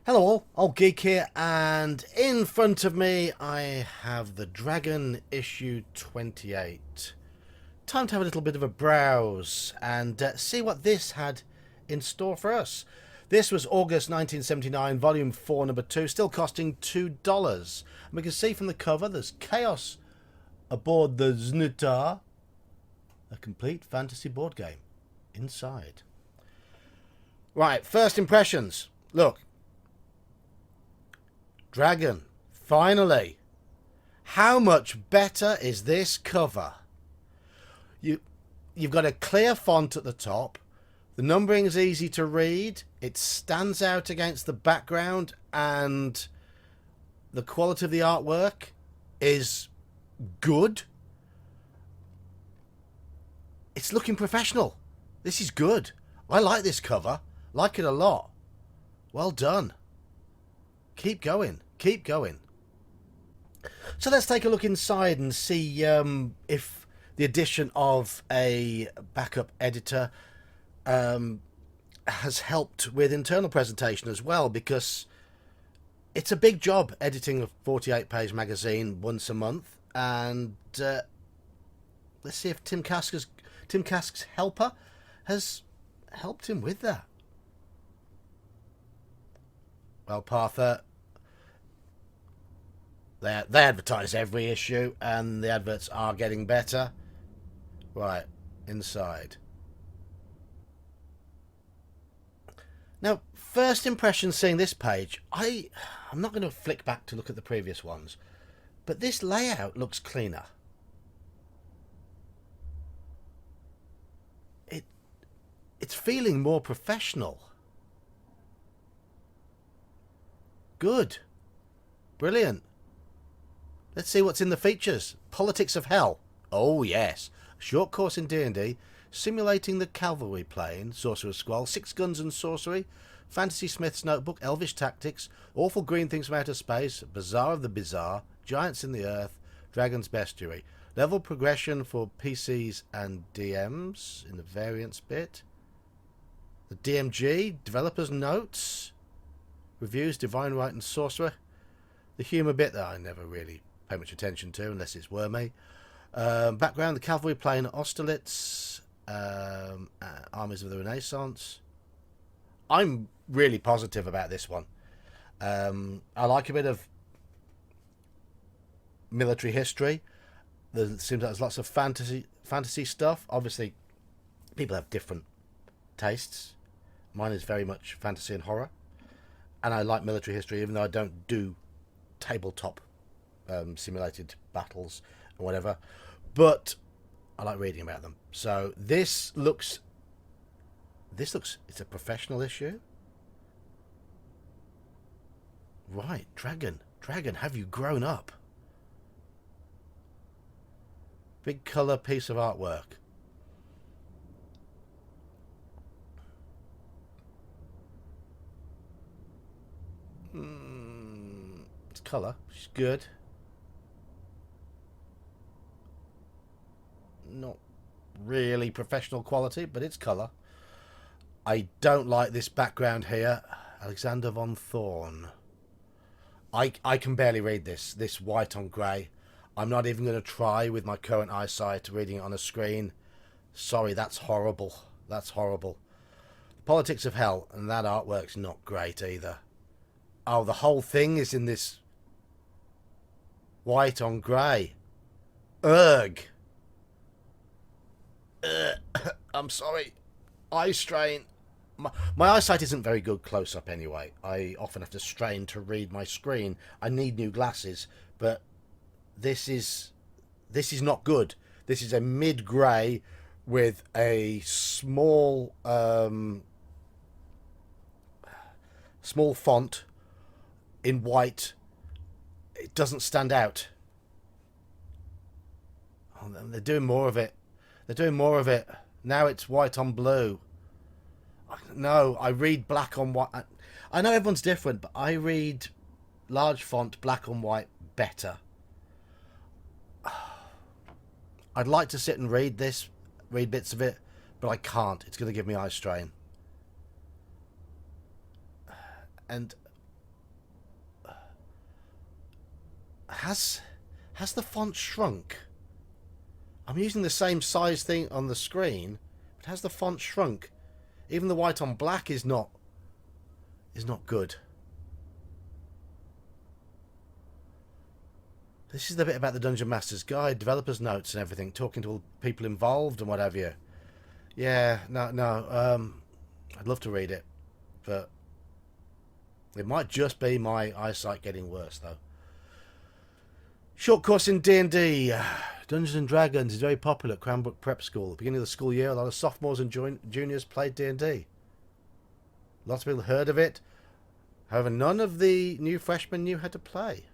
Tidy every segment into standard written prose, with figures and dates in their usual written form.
Hello all, Old Geek here, and in front of me I have the Dragon issue 28. Time to have a little bit of a browse and see what this had in store for us. This was August 1979, volume 4, number 2, still costing $2. And we can see from the cover there's chaos aboard the Znutar, a complete fantasy board game inside. Right, first impressions. Look, Dragon, finally. How much better is this cover? You've got a clear font at the top. The numbering is easy to read. It stands out against the background, and the quality of the artwork is good. It's looking professional. This is good. I like this cover. Like it a lot. Well done. Keep going. Keep going. So let's take a look inside and see if the addition of a backup editor has helped with internal presentation as well, because it's a big job editing a 48-page magazine once a month. And let's see if Tim Kask's helper has helped him with that. Well, Partha, they advertise every issue, and the adverts are getting better. Right, inside. Now, first impression seeing this page, I'm not going to flick back to look at the previous ones, but this layout looks cleaner. It's feeling more professional. Good. Brilliant. Let's see what's in the features. Politics of Hell. Oh, yes. Short course in D&D. Simulating the Cavalry Plane. Sorcerer's Scroll. 6 Guns and Sorcery. Fantasy Smith's Notebook. Elvish Tactics. Awful Green Things from Outer Space. Bazaar of the Bizarre. Giants in the Earth. Dragon's Bestiary. Level progression for PCs and DMs in the variants bit. The DMG. Developer's Notes. Reviews, Divine Right and Sorcerer. The humour bit that I never really pay much attention to unless it's wormy. Background, the Cavalry Plane Austerlitz. Armies of the Renaissance. I'm really positive about this one. I like a bit of military history. There seems like there's lots of fantasy stuff. Obviously, people have different tastes. Mine is very much fantasy and horror. And I like military history, even though I don't do tabletop simulated battles or whatever. But I like reading about them. So this looks, it's a professional issue. Right, Dragon, have you grown up? Big colour piece of artwork. It's colour, which is good. Not really professional quality, but it's colour. I don't like this background here. Alexander von Thorn. I can barely read this white on grey. I'm not even going to try with my current eyesight reading it on a screen. Sorry, that's horrible. That's horrible. Politics of Hell, and that artwork's not great either. Oh, the whole thing is in this white on grey. Ugh. I'm sorry. Eye strain. My eyesight isn't very good close up anyway. I often have to strain to read my screen. I need new glasses, but this is not good. This is a mid grey with a small small font in white. It doesn't stand out. Oh, they're doing more of it. They're doing more of it. Now it's white on blue. No, I read black on white. I know everyone's different, but I read large font, black on white better. I'd like to sit and read bits of it, but I can't. It's going to give me eye strain. And Has the font shrunk? I'm using the same size thing on the screen, but has the font shrunk? Even the white on black is not good. This is the bit about the Dungeon Master's Guide, developers' notes and everything, talking to all the people involved and what have you. Yeah, no. I'd love to read it, but it might just be my eyesight getting worse, though. Short course in D&D. Dungeons and Dragons is very popular at Cranbrook Prep School. At the beginning of the school year, a lot of sophomores and juniors played D&D. Lots of people heard of it. However, none of the new freshmen knew how to play.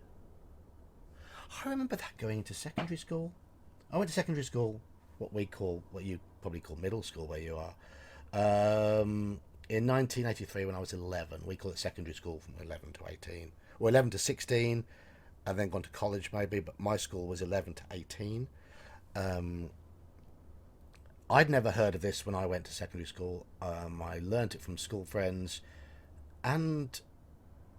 I remember that going into secondary school. I went to secondary school, what you probably call middle school where you are. In 1983 when I was 11. We call it secondary school from 11 to 18. Or 11 to 16, and then gone to college maybe, but my school was 11 to 18. I'd never heard of this when I went to secondary school. I learnt it from school friends, and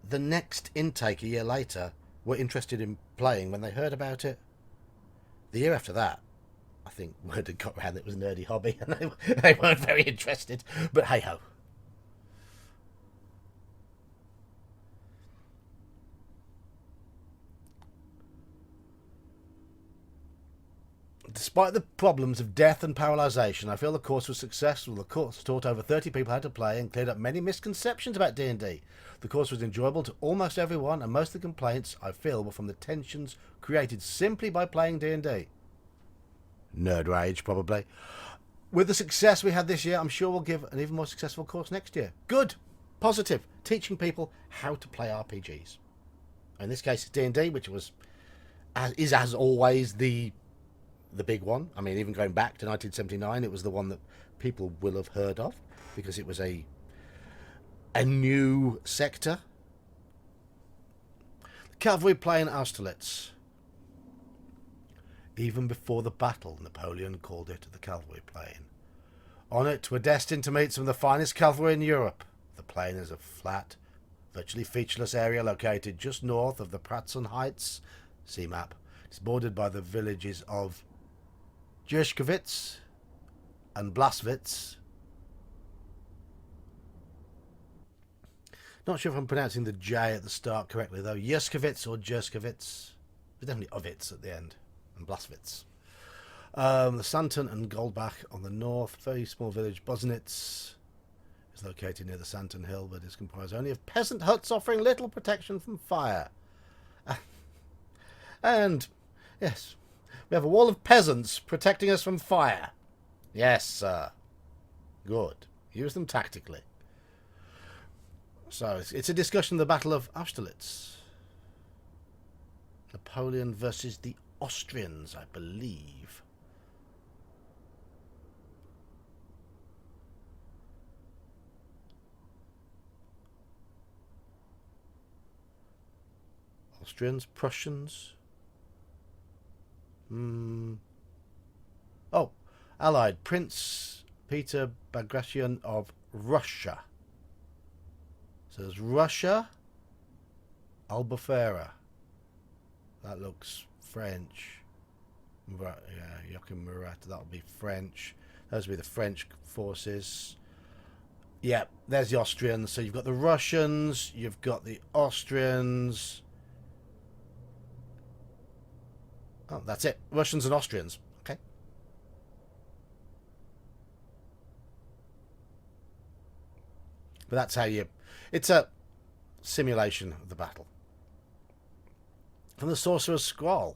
the next intake a year later were interested in playing when they heard about it. The year after that, I think word had got round that it was a nerdy hobby, and they weren't very interested. But hey ho. Despite the problems of death and paralysation, I feel the course was successful. The course taught over 30 people how to play and cleared up many misconceptions about D&D. The course was enjoyable to almost everyone, and most of the complaints I feel were from the tensions created simply by playing D&D. Nerd rage, probably. With the success we had this year, I'm sure we'll give an even more successful course next year. Good. Positive. Teaching people how to play RPGs. In this case, it's D&D, which is as always the big one. I mean, even going back to 1979, it was the one that people will have heard of because it was a new sector. The cavalry play in Austerlitz. Even before the battle, Napoleon called it the cavalry plain. On it, we're destined to meet some of the finest cavalry in Europe. The plain is a flat, virtually featureless area located just north of the Pratzen Heights. See map. It's bordered by the villages of Jerschkowitz and Blaswitz. Not sure if I'm pronouncing the J at the start correctly, though. Jerschkowitz or Jerschkowitz. There's definitely Ovitz at the end. And Blaswitz. The Santon and Goldbach on the north. Very small village, Bosnitz, is located near the Santon Hill, but is comprised only of peasant huts offering little protection from fire. And, yes, we have a wall of peasants protecting us from fire. Yes, sir. Good. Use them tactically. So, it's a discussion of the Battle of Austerlitz. Napoleon versus the Austrians, I believe. Austrians, Prussians. Oh, Allied. Prince Peter Bagration of Russia. So there's Russia, Albufeira. That looks French. Yeah, Joachim Murat, that'll be French. Those will be the French forces. Yeah, there's the Austrians. So you've got the Russians, you've got the Austrians. Oh, that's it. Russians and Austrians. Okay. But that's how you... It's a simulation of the battle. From the Sorcerer's Scroll.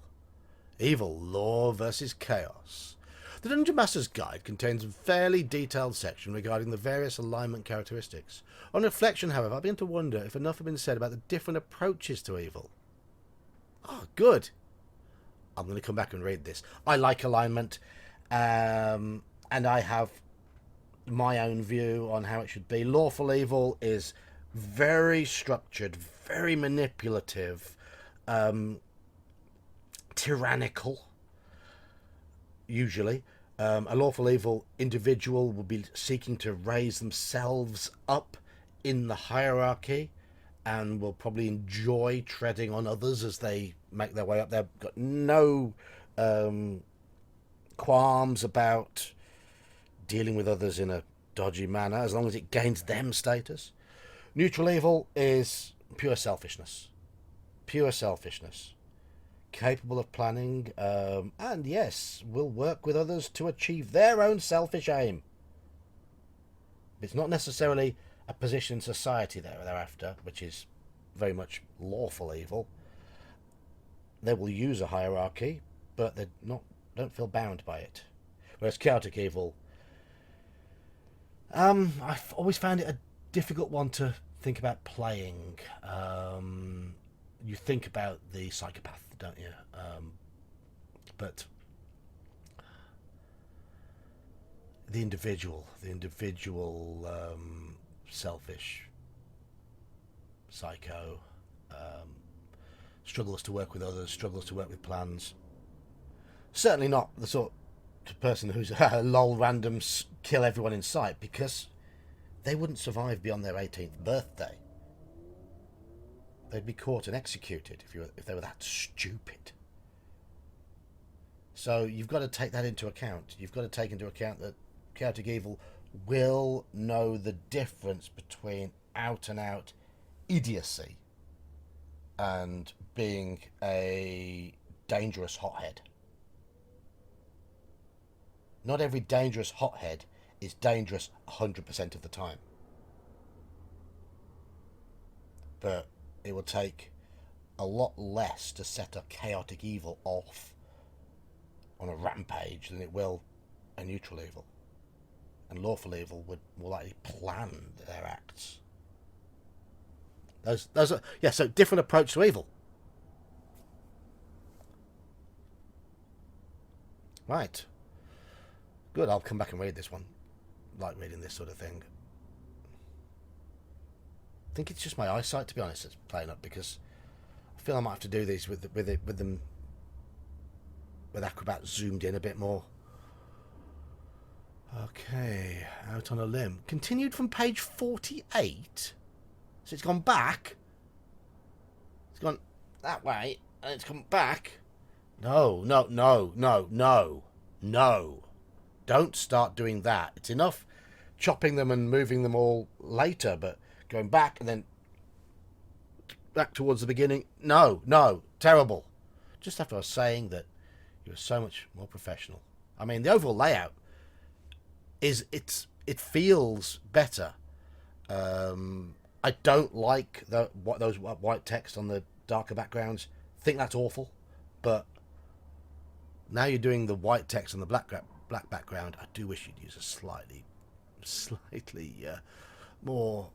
Evil, Law versus Chaos. The Dungeon Master's Guide contains a fairly detailed section regarding the various alignment characteristics. On reflection, however, I begin to wonder if enough had been said about the different approaches to evil. Oh, good. I'm going to come back and read this. I like alignment, and I have my own view on how it should be. Lawful evil is very structured, very manipulative, tyrannical, usually. A lawful evil individual will be seeking to raise themselves up in the hierarchy and will probably enjoy treading on others as they make their way up there. Got no qualms about dealing with others in a dodgy manner, as long as it gains them status. Neutral evil is pure selfishness. Pure selfishness. Capable of planning, and yes, will work with others to achieve their own selfish aim. It's not necessarily a position in society they're after, which is very much lawful evil. They will use a hierarchy, but they don't feel bound by it. Whereas chaotic evil, I've always found it a difficult one to think about playing. You think about the psychopath, don't you? But the individual, selfish psycho, struggles to work with others, struggles to work with plans. Certainly not the sort of person who's lol random kill everyone in sight, because they wouldn't survive beyond their 18th birthday. They'd be caught and executed if they were that stupid. So you've got to take that into account. You've got to take into account that chaotic evil will know the difference between out and out idiocy and being a dangerous hothead. Not every dangerous hothead is dangerous 100% of the time. But it will take a lot less to set a chaotic evil off on a rampage than it will a neutral evil. And lawful evil would more likely plan their acts. Those are, yeah, so different approach to evil. Right. Good, I'll come back and read this one. I like reading this sort of thing. I think it's just my eyesight, to be honest, that's playing up, because I feel I might have to do these with Acrobat zoomed in a bit more. Okay, out on a limb. Continued from page 48. So it's gone back. It's gone that way, and it's come back. No. Don't start doing that. It's enough chopping them and moving them all later, but going back and then back towards the beginning. No. Terrible. Just after I was saying that you were so much more professional. I mean, the overall layout it feels better. I don't like those white text on the darker backgrounds. I think that's awful. But now you're doing the white text on the black background. I do wish you'd use a slightly more,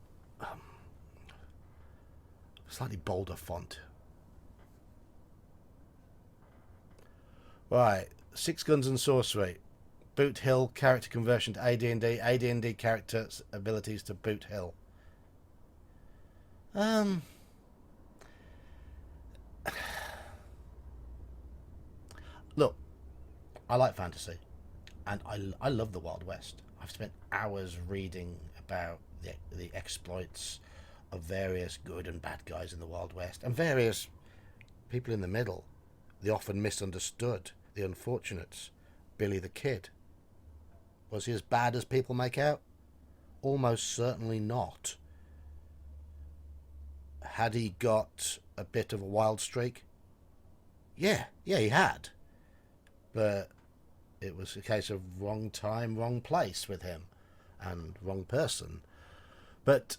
slightly bolder font. Right, Six Guns and Sorcery. Boot Hill character conversion to AD&D. AD&D character abilities to Boot Hill. Look, I like fantasy, and I love the Wild West. I've spent hours reading about the exploits of various good and bad guys in the Wild West, and various people in the middle, the often misunderstood, the unfortunates. Billy the Kid. Was he as bad as people make out? Almost certainly not. Had he got a bit of a wild streak? Yeah, he had. But it was a case of wrong time, wrong place with him, and wrong person. But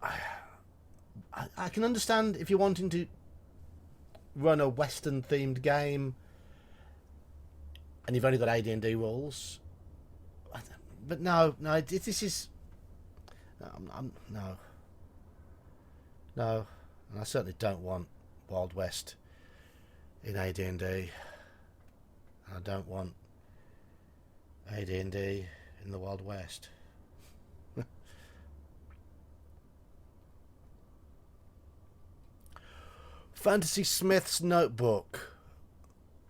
I can understand if you're wanting to run a Western-themed game and you've only got AD&D rules. But no, this is... No. And I certainly don't want Wild West in AD&D. I don't want AD&D in the Wild West. Fantasy Smith's Notebook.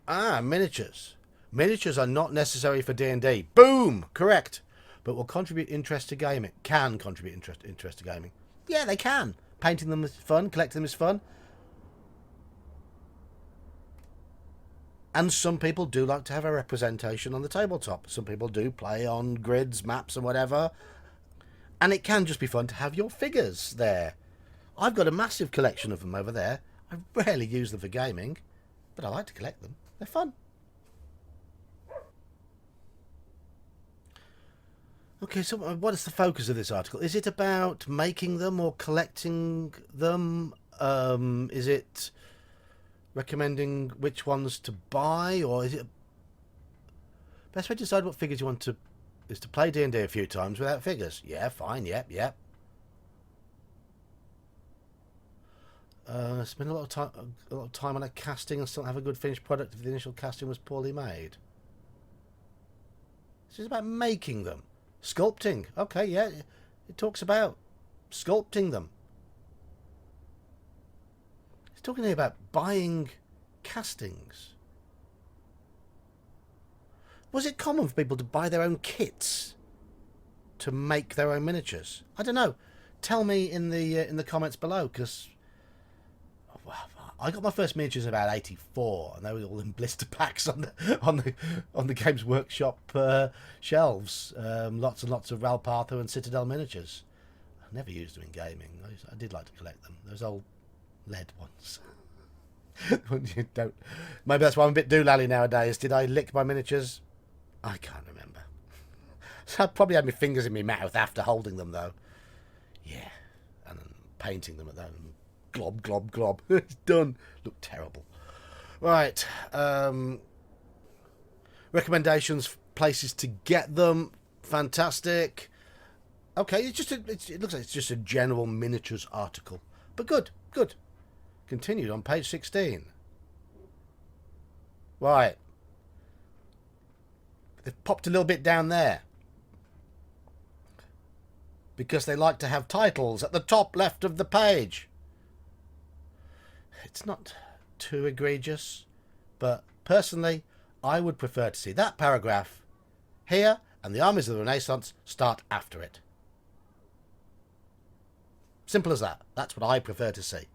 Miniatures. Miniatures are not necessary for D&D. Boom! Correct. But will contribute interest to gaming. Can contribute interest to gaming. Yeah, they can. Painting them is fun. Collecting them is fun. And some people do like to have a representation on the tabletop. Some people do play on grids, maps, and whatever. And it can just be fun to have your figures there. I've got a massive collection of them over there. I rarely use them for gaming, but I like to collect them. They're fun. Okay, so what is the focus of this article? Is it about making them or collecting them? Is it recommending which ones to buy, or is it best way to decide what figures you want to is to play D&D a few times without figures? Yeah, fine. Yep. Spend a lot of time on a casting and still have a good finished product if the initial casting was poorly made. This is about making them. Sculpting. Okay, yeah. It talks about sculpting them. It's talking here about buying castings. Was it common for people to buy their own kits to make their own miniatures? I don't know. Tell me in the comments below, because I got my first miniatures about '84, and they were all in blister packs on the Games Workshop shelves. Lots and lots of Ralpatho and Citadel miniatures. I never used them in gaming. I did like to collect them. Those old lead ones. You don't. Maybe that's why I'm a bit doolally nowadays. Did I lick my miniatures? I can't remember. So I probably had my fingers in my mouth after holding them, though. Yeah, and then painting them at that. Glob, glob, glob. It's done. Looked terrible. Right. Recommendations, places to get them. Fantastic. Okay, it looks like it's just a general miniatures article. But good. Continued on page 16. Right. They've popped a little bit down there. Because they like to have titles at the top left of the page. It's not too egregious, but personally, I would prefer to see that paragraph here and the Armies of the Renaissance start after it. Simple as that. That's what I prefer to see.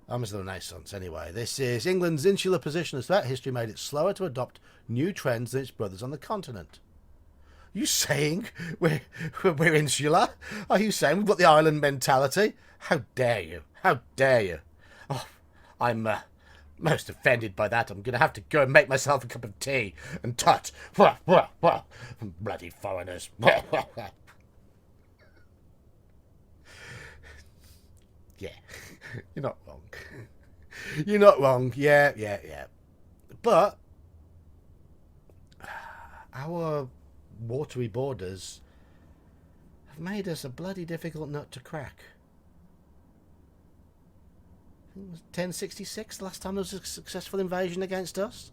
Armies of the Renaissance, anyway. This is England's insular position as that history made it slower to adopt new trends than its brothers on the continent. Are you saying we're insular? Are you saying we've got the island mentality? How dare you? How dare you? Oh, I'm most offended by that. I'm going to have to go and make myself a cup of tea and tut. Bloody foreigners. Yeah, you're not wrong. You're not wrong. Yeah. But our watery borders have made us a bloody difficult nut to crack. I think it was 1066 the last time there was a successful invasion against us.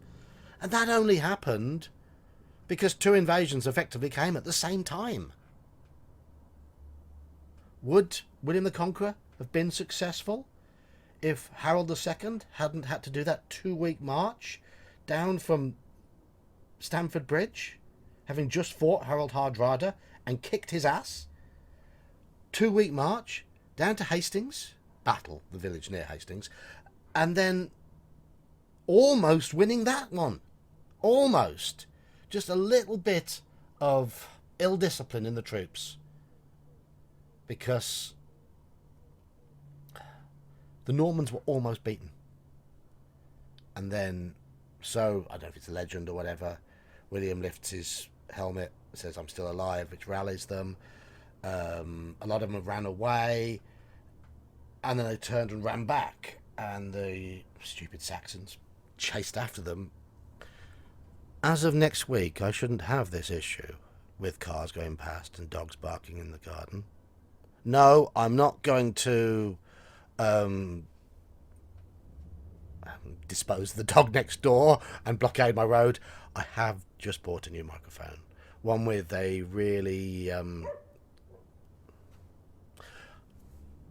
And that only happened because two invasions effectively came at the same time. Would William the Conqueror have been successful if Harold II hadn't had to do that 2-week march down from Stamford Bridge, having just fought Harold Hardrada and kicked his ass? 2-week march down to Hastings, battle the village near Hastings, and then almost winning that one. Almost. Just a little bit of ill discipline in the troops. Because the Normans were almost beaten. And then, so, I don't know if it's a legend or whatever, William lifts his helmet, says, "I'm still alive," which rallies them. A lot of them ran away, and then they turned and ran back, and the stupid Saxons chased after them. As of next week, I shouldn't have this issue with cars going past and dogs barking in the garden. No, I'm not going to dispose of the dog next door and blockade my road. I have just bought a new microphone. One with a really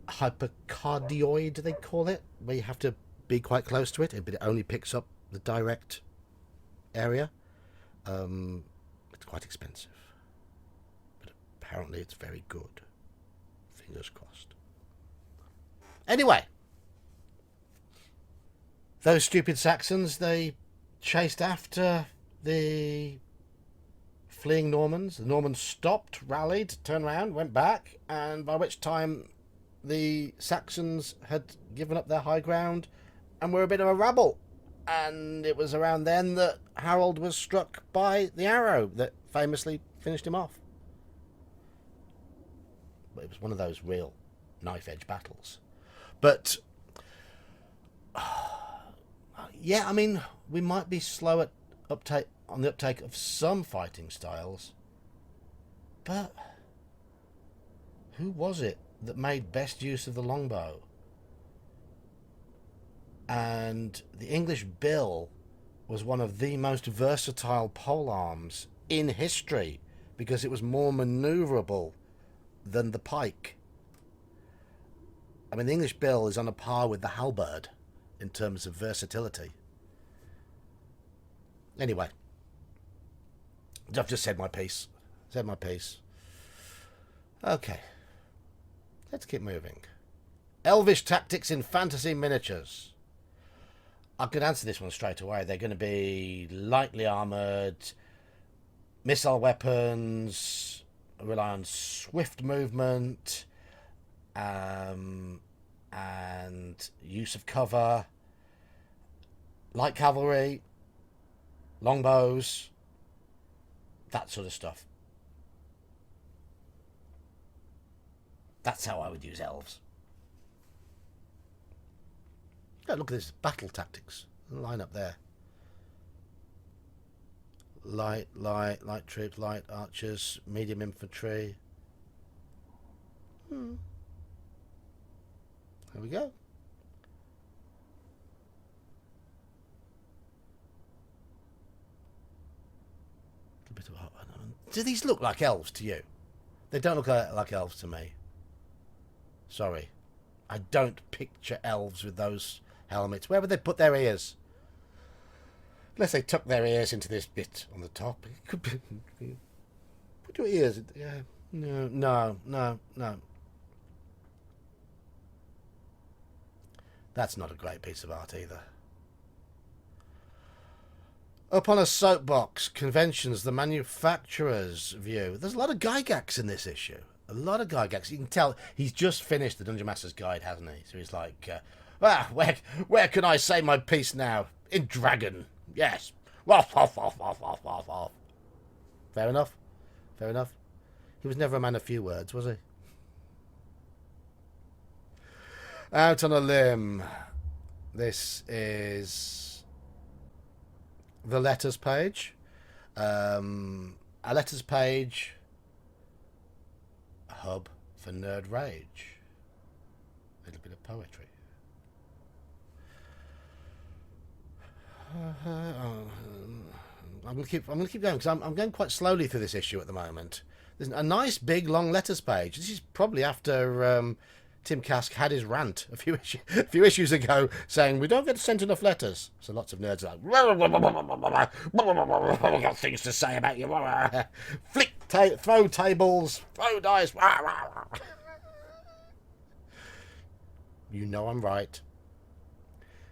hypercardioid, they call it, where you have to be quite close to it, but it only picks up the direct area. It's quite expensive, but apparently it's very good. Fingers crossed. Anyway, those stupid Saxons, they chased after the fleeing Normans. The Normans stopped, rallied, turned around, went back, and by which time the Saxons had given up their high ground and were a bit of a rabble. And it was around then that Harold was struck by the arrow that famously finished him off. But it was one of those real knife-edge battles. But yeah, I mean, we might be slow at the uptake of some fighting styles, but who was it that made best use of the longbow? And the English bill was one of the most versatile polearms in history because it was more manoeuvrable than the pike. I mean, the English bill is on a par with the halberd in terms of versatility. Anyway, I've just said my piece. Okay, let's keep moving. Elvish tactics in fantasy miniatures. I could answer this one straight away. They're going to be lightly armoured, missile weapons, rely on swift movement, and use of cover, light cavalry, longbows, that sort of stuff. That's how I would use elves. Oh, look at this, battle tactics. Line up there. Light troops, light archers, medium infantry. There we go. A bit of do these look like elves to you? They don't look like elves to me. Sorry. I don't picture elves with those helmets. Where would they put their ears? Unless they tuck their ears into this bit on the top. It could be. Put your ears. Yeah. No. That's not a great piece of art either. Up on a soapbox, conventions, the manufacturer's view. There's a lot of Gygax in this issue. A lot of Gygax. You can tell he's just finished the Dungeon Master's Guide, hasn't he? So he's like, where can I say my piece now? In Dragon. Yes. Fair enough. He was never a man of few words, was he? Out on a limb. This is the letters page. A letters page hub for nerd rage. A little bit of poetry. I'm gonna keep going because I'm going quite slowly through this issue at the moment. There's a nice big long letters page. This is probably after Tim Kask had his rant a few issues ago saying we don't get sent enough letters. So lots of nerds are like, I've got things to say about you. Throw tables, throw dice. You know I'm right.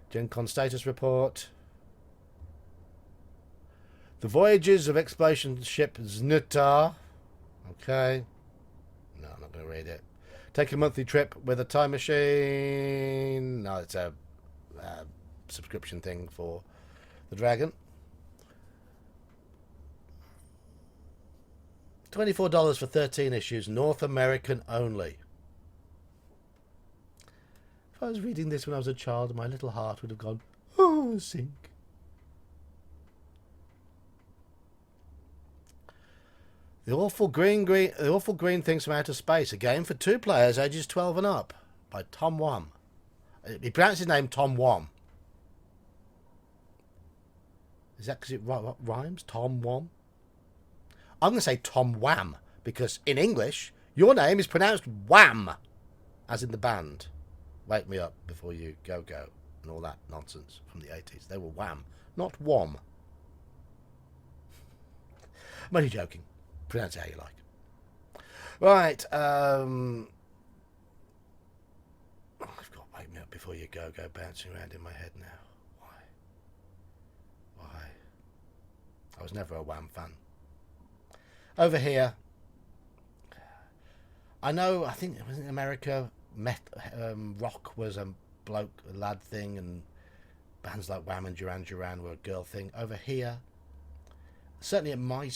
Gen Con status report. The voyages of exploration ship Znutar. Okay. No, I'm not going to read it. Take a monthly trip with a time machine. No, it's a subscription thing for the Dragon. $24 for 13 issues, North American only. If I was reading this when I was a child, my little heart would have gone, oh, sink. The awful green things from outer space. A game for 2 players, ages 12 and up, by Tom Wham. He pronounced his name Tom Wham. Is that because it rhymes? Tom Wham. I'm going to say Tom Wham because in English your name is pronounced Wham, as in the band. Wake me up before you go and all that nonsense from the 80s. They were Wham, not Wham. I'm only joking. Pronounce it how you like. Right. I've got Wake Me Up Before You Go bouncing around in my head now. Why? I was never a Wham fan. Over here, I think it was in America, rock was a lad thing, and bands like Wham and Duran Duran were a girl thing. Over here, certainly in my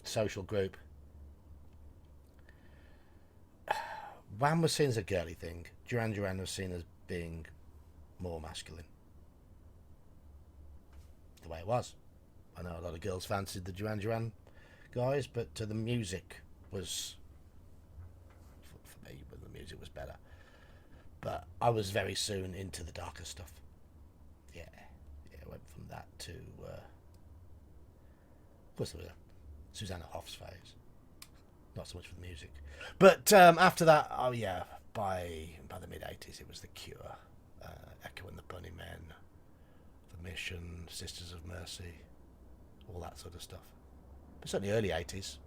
social group, Wham was seen as a girly thing. Duran Duran was seen as being more masculine. The way it was. I know a lot of girls fancied the Duran Duran guys, but the music was, for me, the music was better. But I was very soon into the darker stuff. Yeah, I went from that to, of course, there was a Susanna Hoffs phase. Not so much for the music, but after that, oh yeah, by the mid-80s, it was The Cure, Echo and the Bunnymen, The Mission, Sisters of Mercy, all that sort of stuff. But certainly early 80s.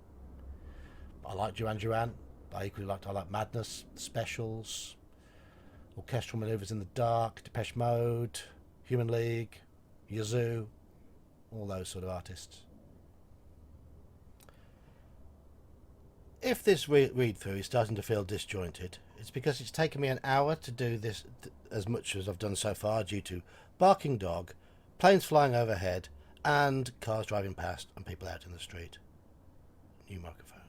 I like Duran Duran. I like Madness, Specials, Orchestral Manoeuvres in the Dark, Depeche Mode, Human League, Yazoo, all those sort of artists. If this read-through is starting to feel disjointed, it's because it's taken me an hour to do this as much as I've done so far due to barking dog, planes flying overhead, and cars driving past and people out in the street. New microphone.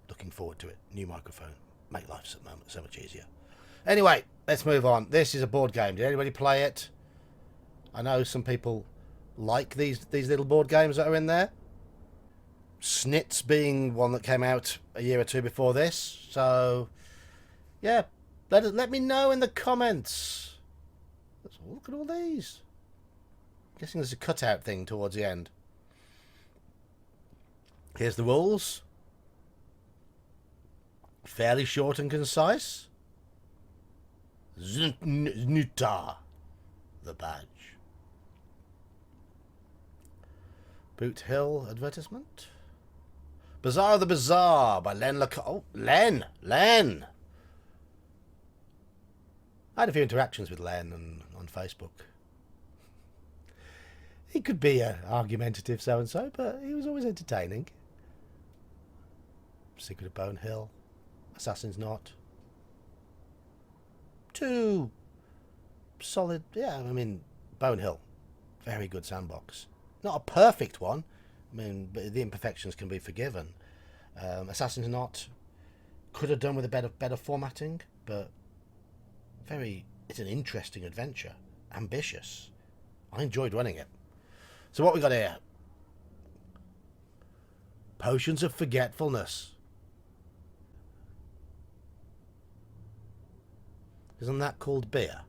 Looking forward to it. New microphone. Make life so much easier. Anyway, let's move on. This is a board game. Did anybody play it? I know some people like these little board games that are in there. Snits being one that came out a year or two before this. So, yeah, let me know in the comments. Look at all these. I'm guessing there's a cutout thing towards the end. Here's the rules. Fairly short and concise. Znuta, the badge. Boot Hill advertisement. Bazaar of the Bazaar by Len Lacoste. Oh, Len! I had a few interactions with Len on Facebook. He could be an argumentative so-and-so, but he was always entertaining. Secret of Bone Hill. Assassin's Knot. Two solid... Yeah, I mean, Bone Hill. Very good sandbox. Not a perfect one. I mean, but the imperfections can be forgiven. Assassin's Knot could have done with a better formatting, but it's an interesting adventure. Ambitious. I enjoyed running it. So what we got here? Potions of Forgetfulness. Isn't that called beer?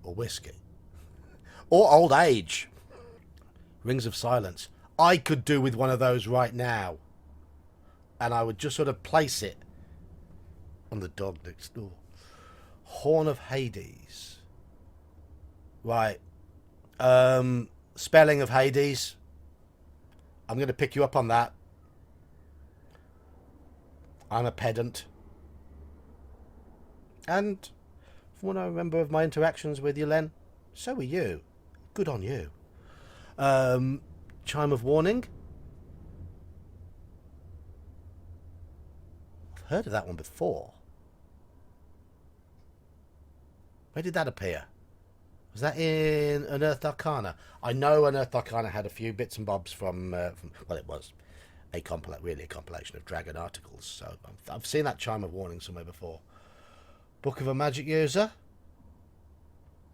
Or whiskey? Or old age? Rings of Silence. I could do with one of those right now. And I would just sort of place it on the dog next door. Horn of Hades. Right. Spelling of Hades. I'm going to pick you up on that. I'm a pedant. And from what I remember of my interactions with you, Len, so are you. Good on you. Chime of Warning. I've heard of that one before. Where did that appear? Was that in Unearthed Arcana? I know Unearthed Arcana had a few bits and bobs from well, it was really a compilation of Dragon articles. So I've seen that Chime of Warning somewhere before. Book of a Magic User.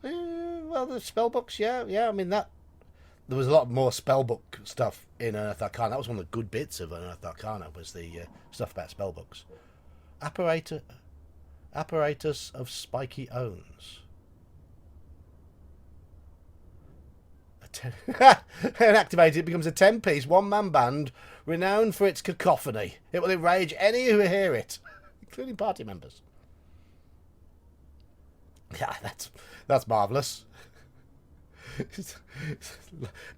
Well, the spell books, yeah. I mean, that there was a lot more spellbook stuff in Unearthed Arcana. That was one of the good bits of Unearthed Arcana, was the stuff about spellbooks. Apparatus of Spiky Owns. And activated, it becomes a 10-piece one-man band renowned for its cacophony. It will enrage any who hear it, including party members. Yeah, that's marvellous.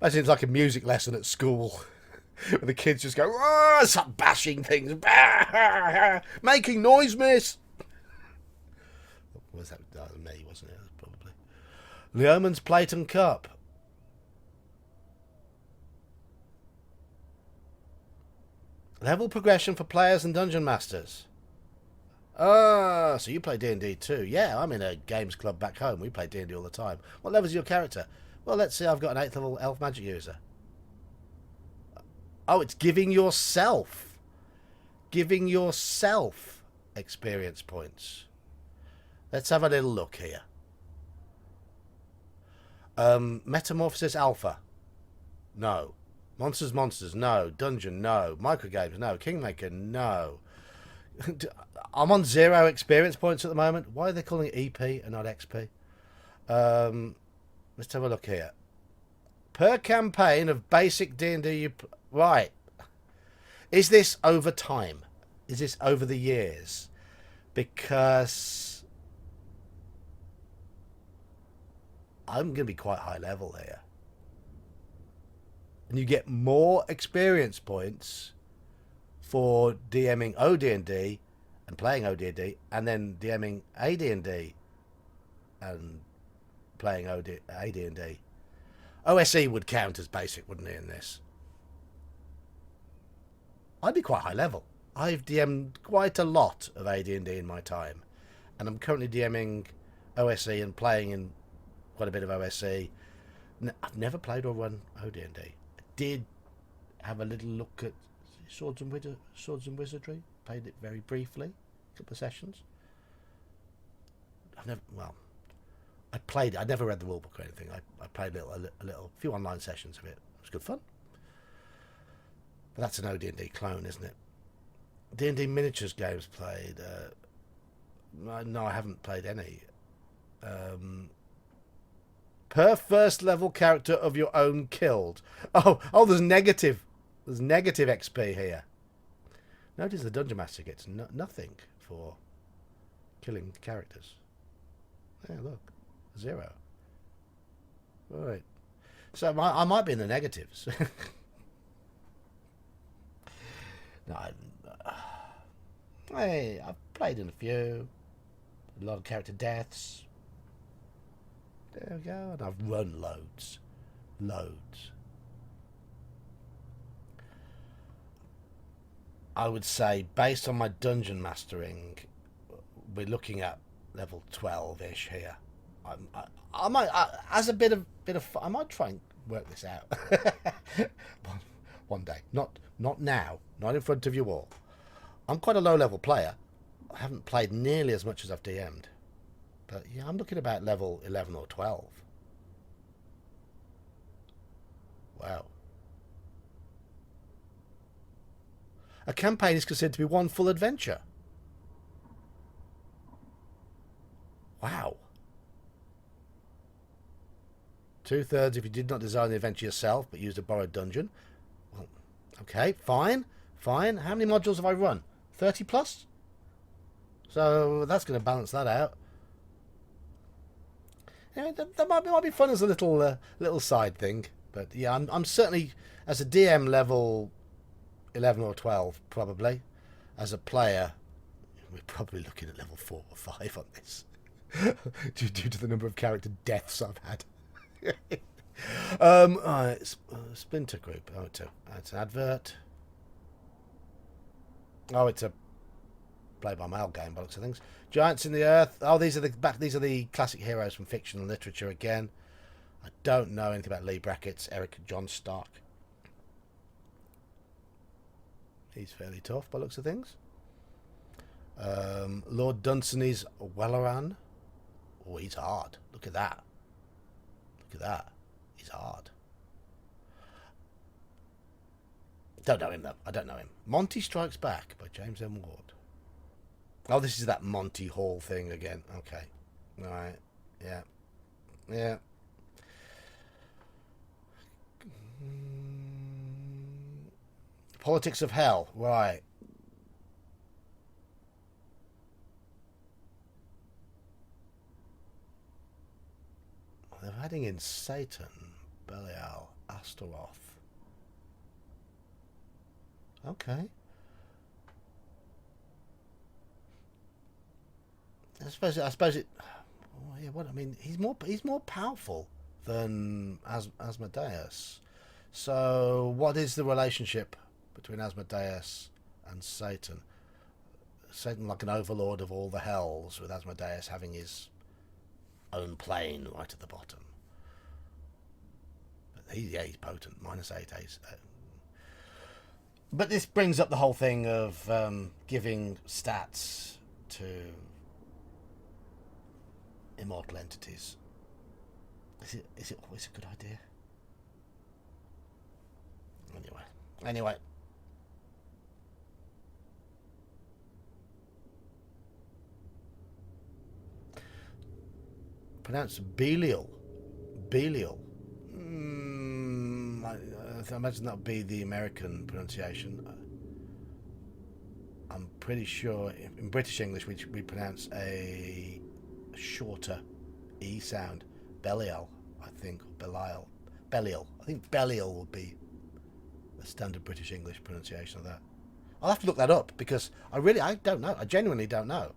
Imagine it's like a music lesson at school where the kids just go, start bashing things, making noise, miss. Was that me, wasn't it? Probably. Leoman's Plate and Cup. Level progression for players and dungeon masters. Ah, so you play D&D too. Yeah, I'm in a games club back home. We play D&D all the time. What level is your character? Well, let's see. I've got an 8th level elf magic user. Oh, it's giving yourself. Giving yourself experience points. Let's have a little look here. Metamorphosis Alpha. No. Monsters, no. Dungeon, no. Microgames, no. Kingmaker, no. I'm on 0 experience points at the moment. Why are they calling it EP and not XP? Let's have a look here. Per campaign of basic D&D, right. Is this over time? Is this over the years? Because I'm going to be quite high level here. And you get more experience points for DMing OD&D and playing OD&D, and then DMing AD&D and playing AD&D. OSE would count as basic, wouldn't it, in this? I'd be quite high level. I've DM'd quite a lot of AD&D in my time, and I'm currently DMing OSE and playing in quite a bit of OSE. I've never played or run OD&D. I did have a little look at Swords and Wizardry. Played it very briefly, a couple of sessions. I never read the rulebook or anything. I played a few online sessions of it. It was good fun. But that's an OD&D clone, isn't it? D&D miniatures games played. No, I haven't played any. Per first level character of your own killed. Oh, there's negative. There's negative XP here. Notice the Dungeon Master gets nothing for killing characters. Yeah, look. 0. Right. So I might be in the negatives. No, I've played in a few. A lot of character deaths. There we go. And I've run loads. Loads. I would say, based on my dungeon mastering, we're looking at level 12-ish here. I might, as a bit of fun, I might try and work this out one day. Not now. Not in front of you all. I'm quite a low-level player. I haven't played nearly as much as I've DM'd. But yeah, I'm looking about level 11 or 12. Wow. A campaign is considered to be one full adventure. Wow. 2/3 if you did not design the adventure yourself, but used a borrowed dungeon. Well, okay, fine. How many modules have I run? 30 plus? So that's going to balance that out. Yeah, that might be fun as a little side thing. But yeah, I'm certainly, as a DM, level 11 or 12, probably. As a player, we're probably looking at level 4 or 5 on this. due to the number of character deaths I've had. Splinter Group. Oh, it's an advert. Oh, it's a play-by-mail game, by looks of things. Giants in the Earth. Oh, these are the classic heroes from fiction and literature again. I don't know anything about Lee Brackett's Eric John Stark. He's fairly tough, by looks of things. Lord Dunsany's Welleran. Oh, he's hard. Look at that. He's hard. Don't know him, though. I don't know him. Monty Strikes Back by James M. Ward. Oh, this is that Monty Hall thing again. Okay. All right. Yeah. Politics of Hell. Right. They're adding in Satan, Belial, Astaroth. Okay. I suppose it. Oh, yeah, what I mean, he's more powerful than Asmodeus. So, what is the relationship between Asmodeus and Satan? Satan, like an overlord of all the hells, with Asmodeus having his own plane right at the bottom. But he's potent. -8 ace. But this brings up the whole thing of giving stats to immortal entities. Is it always a good idea? Anyway. Pronounced Belial. I imagine that would be the American pronunciation. I'm pretty sure in British English we pronounce a shorter E sound. Belial, I think. Belial. I think Belial would be the standard British English pronunciation of that. I'll have to look that up because I don't know. I genuinely don't know.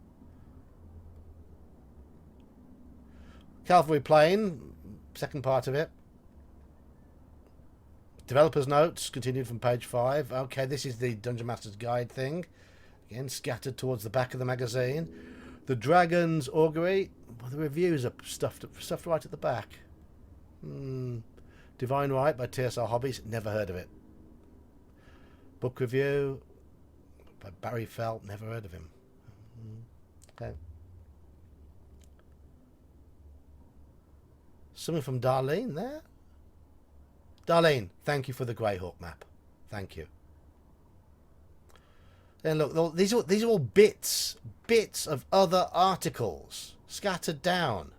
Cavalry plane, second part of it. Developer's notes, continued from page 5. Okay, this is the Dungeon Master's Guide thing. Again, scattered towards the back of the magazine. The Dragon's Augury. Well, the reviews are stuffed right at the back. Divine Right by TSR Hobbies. Never heard of it. Book review by Barry Felt. Never heard of him. Okay. Something from Darlene there. Darlene, thank you for the Greyhawk map. Thank you. Then look, these are all bits of other articles scattered down.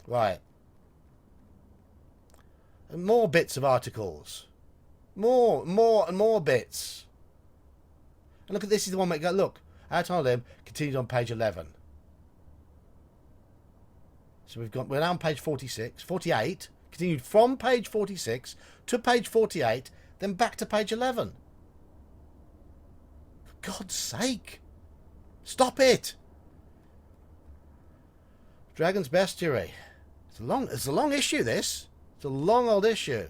Right. And more bits of articles. More and more bits. And look at this is the one we got. Look, Out on a Limb continued on page 11. So we're now on page 48, continued from page 46 to page 48, then back to page 11. For God's sake. Stop it. Dragon's Bestiary. It's a long issue, this. It's a long old issue.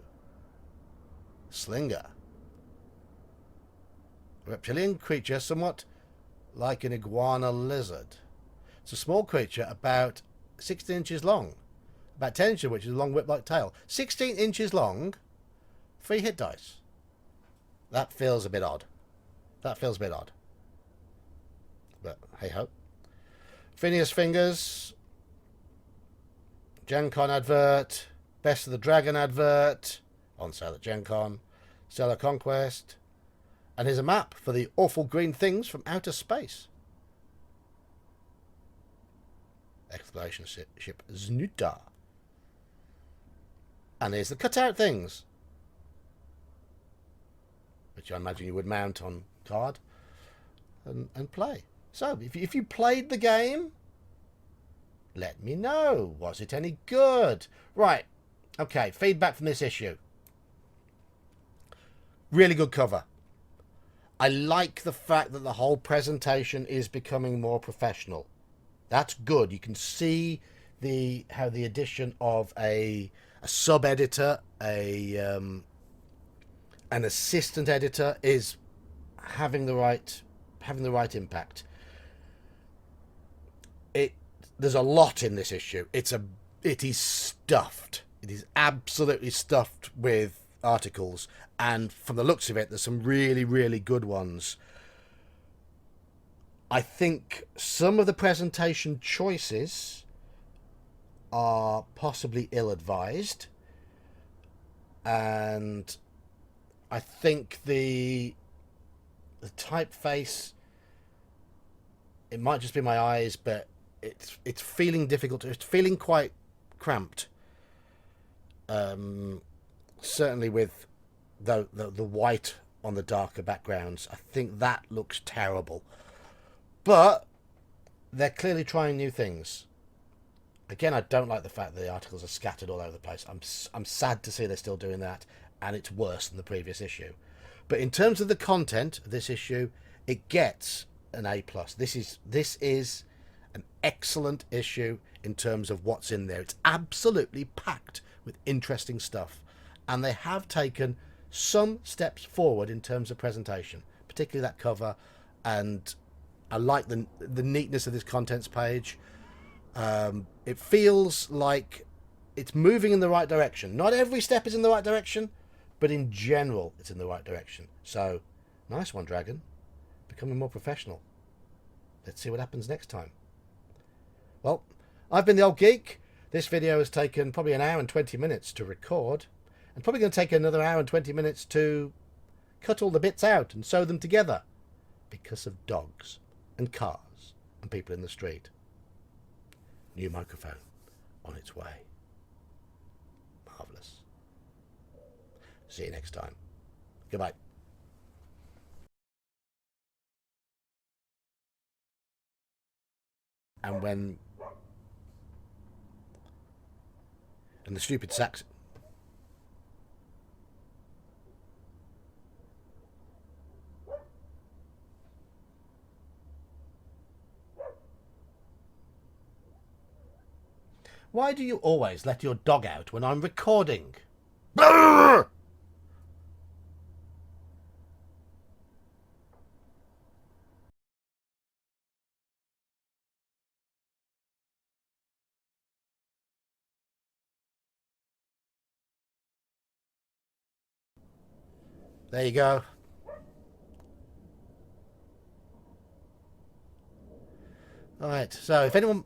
Slinger. A reptilian creature somewhat like an iguana lizard. It's a small creature about 16 inches long. About 10 inches, which is a long whip-like tail. 16 inches long, 3 hit dice. That feels a bit odd. But hey-ho. Phineas Fingers. Gen Con advert. Best of the Dragon advert. On sale at Gen Con. Stellar Conquest. And here's a map for the awful green things from outer space. Exploration ship Znuta. And here's the cutout things, which I imagine you would mount on card and play. So, if you played the game, let me know. Was it any good? Right. Okay, feedback from this issue. Really good cover. I like the fact that the whole presentation is becoming more professional. That's good. You can see how the addition of a sub-editor, an assistant editor is having the right impact. There's a lot in this issue. It is stuffed. It is absolutely stuffed with articles, and from the looks of it, there's some really, really good ones. I think some of the presentation choices are possibly ill-advised, and I think the typeface, it might just be my eyes, but it's feeling difficult. It's feeling quite cramped. Certainly with the white on the darker backgrounds, I think that looks terrible. But they're clearly trying new things. Again, I don't like the fact that the articles are scattered all over the place. I'm sad to see they're still doing that, and it's worse than the previous issue. But in terms of the content of this issue, it gets an A plus. This is an excellent issue in terms of what's in there. It's absolutely packed with interesting stuff, and they have taken some steps forward in terms of presentation, particularly that cover. And I like the neatness of this contents page. It feels like it's moving in the right direction. Not every step is in the right direction, but in general it's in the right direction. So nice one, Dragon, becoming more professional. Let's see what happens next time. Well, I've been the Old Geek. This video has taken probably an hour and 20 minutes to record, and probably going to take another hour and 20 minutes to cut all the bits out and sew them together, because of dogs and cars and people in the street. New microphone on its way. Marvellous. See you next time. Goodbye. And the stupid sax. Why do you always let your dog out when I'm recording? Brrr! There you go. Alright, so if anyone